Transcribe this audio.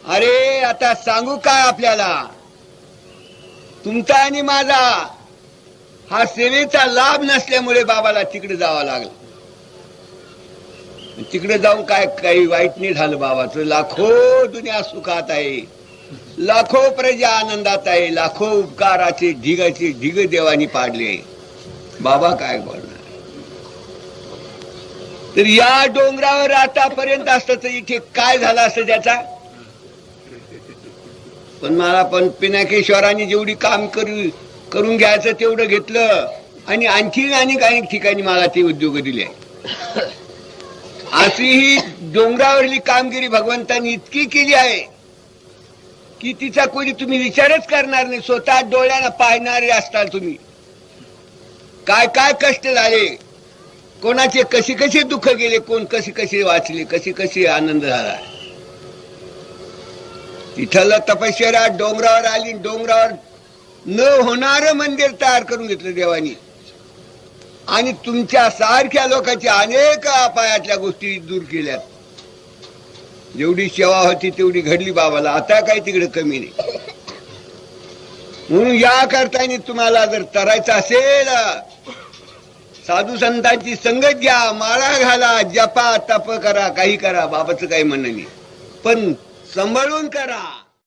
अरे आता सांगू काय आपल्याला, तुमचा आणि माझा हा सेवेचा लाभ नसल्यामुळे बाबाला तिकडे जावं लागलं. तिकडे जाऊन काय काही वाईट नाही झालं. बाबाचं लाखो दुनिया सुखात आहे, लाखो प्रजा आनंदात आहे, लाखो उपकाराचे ढिगाचे ढिग देवानी पाडले. बाबा काय बोलणार. तर या डोंगरावर आतापर्यंत असतं तर इथे काय झालं असतं त्याचा. पण मला पण पिनाकेश्वरांनी जेवढी काम करून घ्यायचं तेवढं घेतलं आणि आणखी अनेक ठिकाणी मला ते उद्योग दिले. अशी ही डोंगरावरली कामगिरी भगवंतांनी इतकी केली आहे की तिचा कोणी तुम्ही विचारच करणार नाही. स्वतः डोळ्यानं पाहणारे असताल तुम्ही. काय काय कष्ट झाले, कोणाचे कशी कशी दुःख गेले, कोण कशी कशी वाचले, कशी कशी आनंद झाला. तिथलं तपश्चर्या डोंगरावर आली, डोंगरावर न होणारं मंदिर तयार करून घेतलं देवानी. आणि तुमच्या सारख्या लोकांची अनेक अपायातल्या गोष्टी दूर केल्या. जेवढी सेवा होती तेवढी घडली बाबाला. आता काही तिकडे कमी नाही. म्हणून या करताना तुम्हाला जर करायचं असेल, साधू संतांची संगत घ्या, माळा घाला, जपा तप करा, काही करा. बाबाचं काही म्हणणं नाही, पण सांभाळून करा.